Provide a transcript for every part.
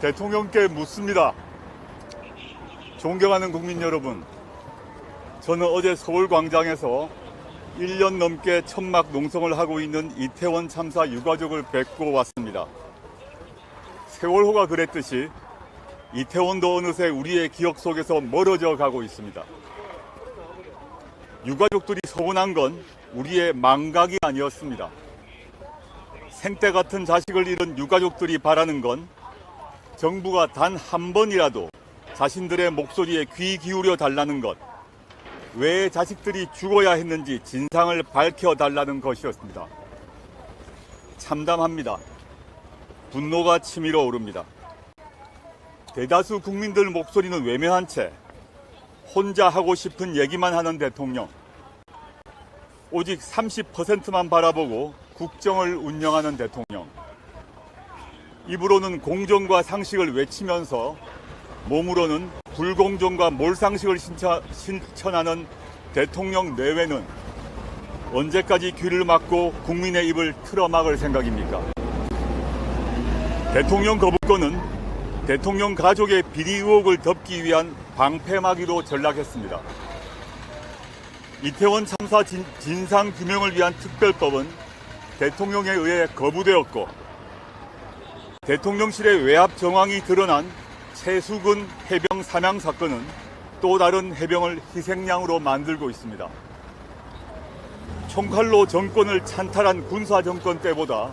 대통령께 묻습니다. 존경하는 국민 여러분, 저는 어제 서울광장에서 1년 넘게 천막 농성을 하고 있는 이태원 참사 유가족을 뵙고 왔습니다. 세월호가 그랬듯이 이태원도 어느새 우리의 기억 속에서 멀어져 가고 있습니다. 유가족들이 서운한 건 우리의 망각이 아니었습니다. 생때 같은 자식을 잃은 유가족들이 바라는 건 정부가 단 한 번이라도 자신들의 목소리에 귀 기울여 달라는 것, 왜 자식들이 죽어야 했는지 진상을 밝혀달라는 것이었습니다. 참담합니다. 분노가 치밀어 오릅니다. 대다수 국민들 목소리는 외면한 채 혼자 하고 싶은 얘기만 하는 대통령, 오직 30%만 바라보고 국정을 운영하는 대통령, 입으로는 공정과 상식을 외치면서 몸으로는 불공정과 몰상식을 실천하는 대통령 내외는 언제까지 귀를 막고 국민의 입을 틀어막을 생각입니까? 대통령 거부권은 대통령 가족의 비리 의혹을 덮기 위한 방패막이로 전락했습니다. 이태원 참사 진상규명을 위한 특별법은 대통령에 의해 거부되었고, 대통령실의 외압 정황이 드러난 최수근 해병 사망 사건은 또 다른 해병을 희생양으로 만들고 있습니다. 총칼로 정권을 찬탈한 군사정권 때보다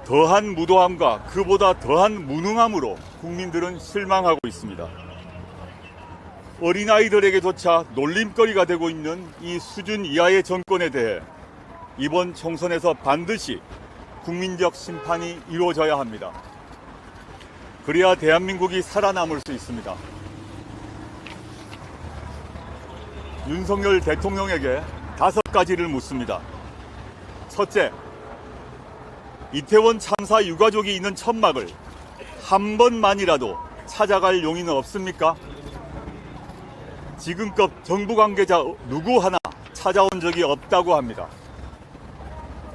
더한 무도함과 그보다 더한 무능함으로 국민들은 실망하고 있습니다. 어린아이들에게조차 놀림거리가 되고 있는 이 수준 이하의 정권에 대해 이번 총선에서 반드시 국민적 심판이 이루어져야 합니다. 그래야 대한민국이 살아남을 수 있습니다. 윤석열 대통령에게 5가지를 묻습니다. 첫째, 이태원 참사 유가족이 있는 천막을 한 번만이라도 찾아갈 용의는 없습니까? 지금껏 정부 관계자 누구 하나 찾아온 적이 없다고 합니다.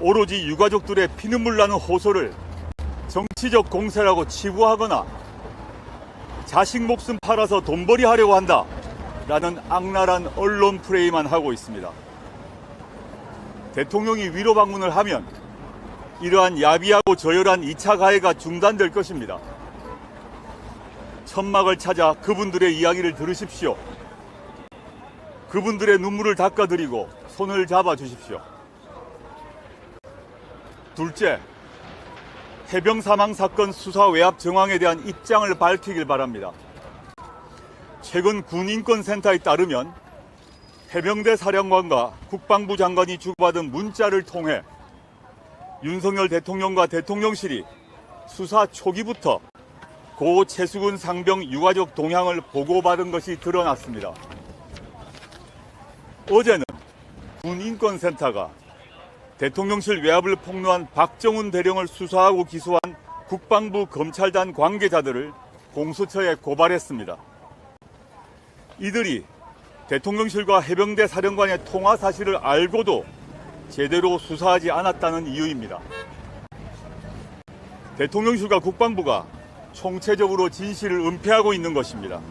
오로지 유가족들의 피눈물 나는 호소를 정치적 공세라고 치부하거나 자식 목숨 팔아서 돈벌이 하려고 한다 라는 악랄한 언론 프레이만 하고 있습니다. 대통령이 위로 방문을 하면 이러한 야비하고 저열한 2차 가해가 중단될 것입니다. 천막을 찾아 그분들의 이야기를 들으십시오. 그분들의 눈물을 닦아드리고 손을 잡아주십시오. 둘째, 해병 사망 사건 수사 외압 정황에 대한 입장을 밝히길 바랍니다. 최근 군인권센터에 따르면 해병대 사령관과 국방부 장관이 주고받은 문자를 통해 윤석열 대통령과 대통령실이 수사 초기부터 고 최수근 상병 유가족 동향을 보고받은 것이 드러났습니다. 어제는 군인권센터가 대통령실 외압을 폭로한 박정훈 대령을 수사하고 기소한 국방부 검찰단 관계자들을 공수처에 고발했습니다. 이들이 대통령실과 해병대 사령관의 통화 사실을 알고도 제대로 수사하지 않았다는 이유입니다. 대통령실과 국방부가 총체적으로 진실을 은폐하고 있는 것입니다.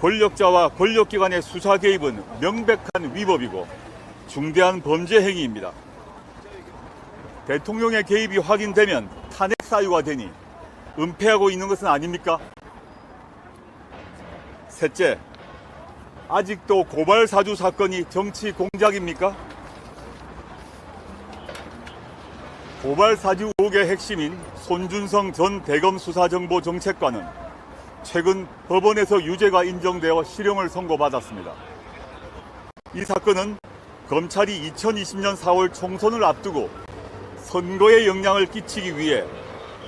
권력자와 권력기관의 수사 개입은 명백한 위법이고 중대한 범죄 행위입니다. 대통령의 개입이 확인되면 탄핵 사유가 되니 은폐하고 있는 것은 아닙니까? 셋째, 아직도 고발 사주 사건이 정치 공작입니까? 고발 사주 의혹의 핵심인 손준성 전 대검 수사정보정책관은 최근 법원에서 유죄가 인정되어 실형을 선고받았습니다. 이 사건은 검찰이 2020년 4월 총선을 앞두고 선거에 영향을 끼치기 위해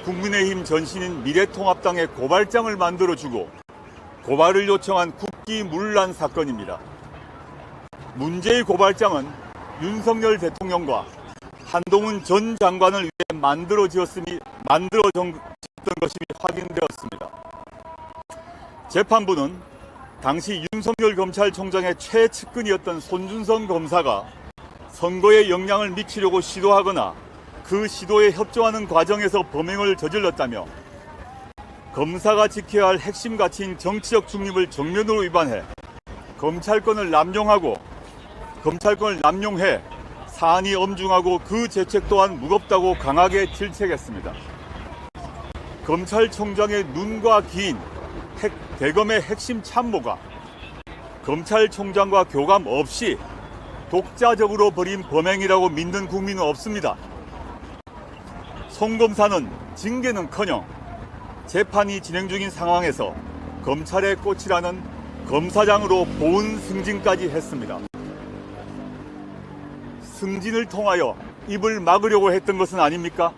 국민의힘 전신인 미래통합당에 고발장을 만들어주고 고발을 요청한 국기문란 사건입니다. 문제의 고발장은 윤석열 대통령과 한동훈 전 장관을 위해 만들어졌던 것이 확인되었습니다. 재판부는 당시 윤석열 검찰총장의 최측근이었던 손준성 검사가 선거에 영향을 미치려고 시도하거나 그 시도에 협조하는 과정에서 범행을 저질렀다며 검사가 지켜야 할 핵심 가치인 정치적 중립을 정면으로 위반해 검찰권을 남용해 사안이 엄중하고 그 죄책 또한 무겁다고 강하게 질책했습니다. 검찰총장의 눈과 긴 대검의 핵심 참모가 검찰총장과 교감 없이 독자적으로 벌인 범행이라고 믿는 국민은 없습니다. 송 검사는 징계는커녕 재판이 진행 중인 상황에서 검찰의 꽃이라는 검사장으로 보훈 승진까지 했습니다. 승진을 통하여 입을 막으려고 했던 것은 아닙니까?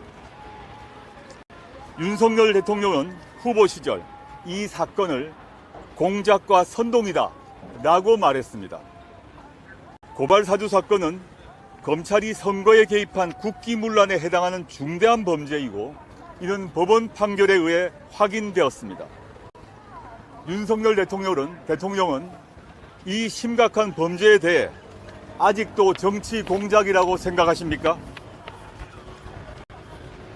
윤석열 대통령은 후보 시절 이 사건을 공작과 선동이다 라고 말했습니다. 고발사주 사건은 검찰이 선거에 개입한 국기문란에 해당하는 중대한 범죄이고 이는 법원 판결에 의해 확인되었습니다. 윤석열 대통령은 이 심각한 범죄에 대해 아직도 정치 공작이라고 생각하십니까?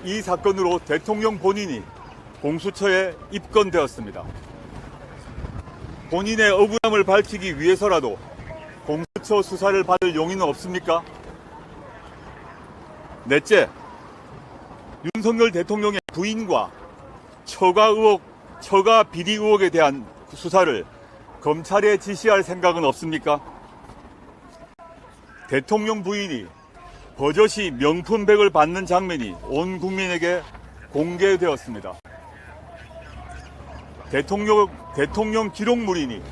이 사건으로 대통령 본인이 공수처에 입건되었습니다. 본인의 억울함을 밝히기 위해서라도 공수처 수사를 받을 용의는 없습니까? 넷째, 윤석열 대통령의 부인과 처가 비리 의혹에 대한 수사를 검찰에 지시할 생각은 없습니까? 대통령 부인이 버젓이 명품백을 받는 장면이 온 국민에게 공개되었습니다. 대통령 기록물이니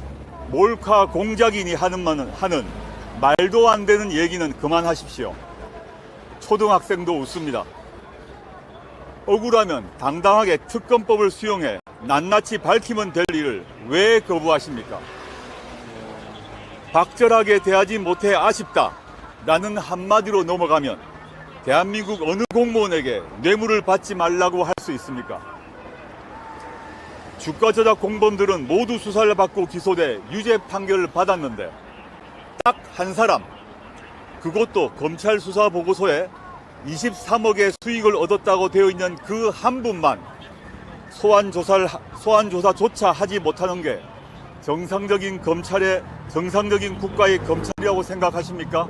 몰카 공작이니 하는 말도 안 되는 얘기는 그만하십시오. 초등학생도 웃습니다. 억울하면 당당하게 특검법을 수용해 낱낱이 밝히면 될 일을 왜 거부하십니까? 박절하게 대하지 못해 아쉽다 라는 한마디로 넘어가면 대한민국 어느 공무원에게 뇌물을 받지 말라고 할 수 있습니까? 주가 조작 공범들은 모두 수사를 받고 기소돼 유죄 판결을 받았는데 딱 한 사람, 그것도 검찰 수사 보고서에 23억의 수익을 얻었다고 되어 있는 그 한 분만 소환조사조차 하지 못하는 게 정상적인 국가의 검찰이라고 생각하십니까?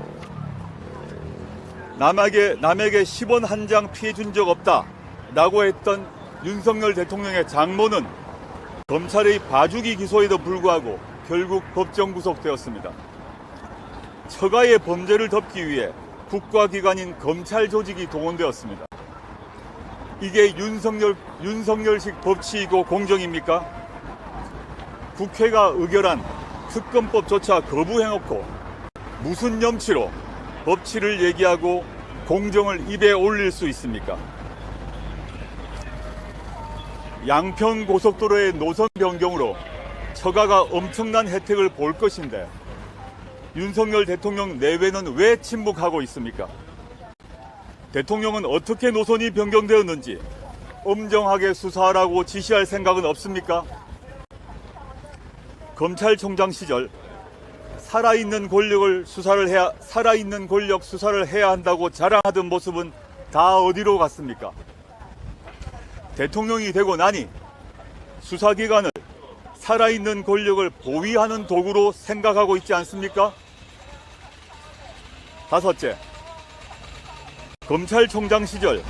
남에게 10원 한 장 피해 준 적 없다 라고 했던 윤석열 대통령의 장모는 검찰의 봐주기 기소에도 불구하고 결국 법정 구속되었습니다. 처가의 범죄를 덮기 위해 국가기관인 검찰 조직이 동원되었습니다. 이게 윤석열식 법치이고 공정입니까? 국회가 의결한 특검법조차 거부해놓고 무슨 염치로 법치를 얘기하고 공정을 입에 올릴 수 있습니까? 양평 고속도로의 노선 변경으로 처가가 엄청난 혜택을 볼 것인데 윤석열 대통령 내외는 왜 침묵하고 있습니까? 대통령은 어떻게 노선이 변경되었는지 엄정하게 수사하라고 지시할 생각은 없습니까? 검찰총장 시절 살아있는 권력 수사를 해야 한다고 자랑하던 모습은 다 어디로 갔습니까? 대통령이 되고 나니 수사기관을 살아있는 권력을 보위하는 도구로 생각하고 있지 않습니까? 다섯째, 검찰총장 시절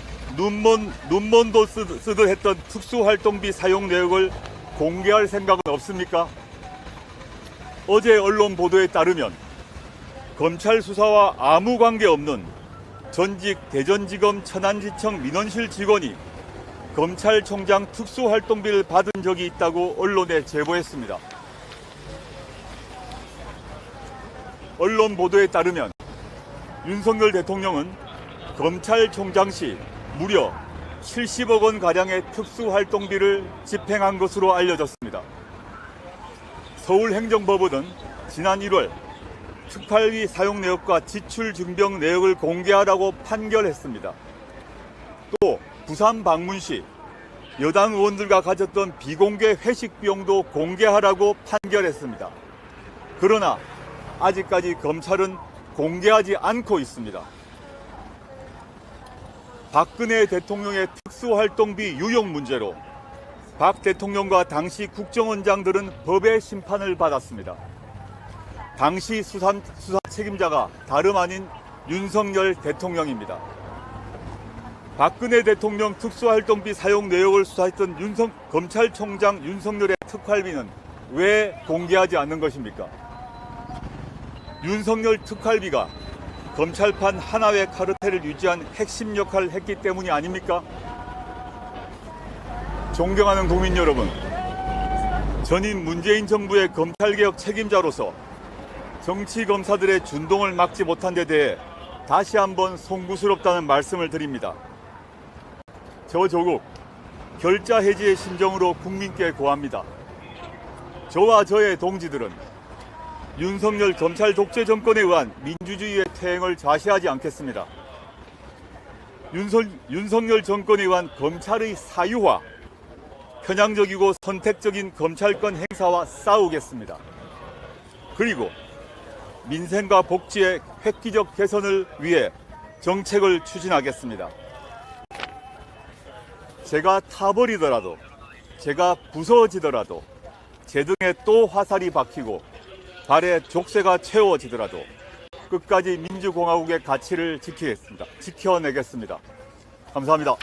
눈먼도 쓰듯 했던 특수활동비 사용 내역을 공개할 생각은 없습니까? 어제 언론 보도에 따르면 검찰 수사와 아무 관계없는 전직 대전지검 천안지청 민원실 직원이 검찰총장 특수활동비를 받은 적이 있다고 언론에 제보했습니다. 언론 보도에 따르면 윤석열 대통령은 검찰총장 시 무려 70억 원 가량의 특수활동비를 집행한 것으로 알려졌습니다. 서울행정법원은 지난 1월 특활비 사용 내역과 지출 증빙 내역을 공개하라고 판결했습니다. 또 부산 방문 시 여당 의원들과 가졌던 비공개 회식 비용도 공개하라고 판결했습니다. 그러나 아직까지 검찰은 공개하지 않고 있습니다. 박근혜 대통령의 특수활동비 유용 문제로 박 대통령과 당시 국정원장들은 법의 심판을 받았습니다. 당시 수사 책임자가 다름 아닌 윤석열 대통령입니다. 박근혜 대통령 특수활동비 사용 내역을 수사했던 검찰총장 윤석열의 특활비는 왜 공개하지 않는 것입니까? 윤석열 특활비가 검찰판 하나회 카르텔을 유지한 핵심 역할을 했기 때문이 아닙니까? 존경하는 국민 여러분, 전임 문재인 정부의 검찰개혁 책임자로서 정치검사들의 준동을 막지 못한 데 대해 다시 한번 송구스럽다는 말씀을 드립니다. 저 조국 결자 해지의 심정으로 국민께 고합니다. 저와 저의 동지들은 윤석열 검찰 독재 정권에 의한 민주주의의 퇴행을 좌시하지 않겠습니다. 윤석열 정권에 의한 검찰의 사유화, 편향적이고 선택적인 검찰권 행사와 싸우겠습니다. 그리고 민생과 복지의 획기적 개선을 위해 정책을 추진하겠습니다. 제가 타버리더라도, 제가 부서지더라도, 제 등에 또 화살이 박히고 발에 족쇄가 채워지더라도 끝까지 민주공화국의 가치를 지켜내겠습니다. 감사합니다.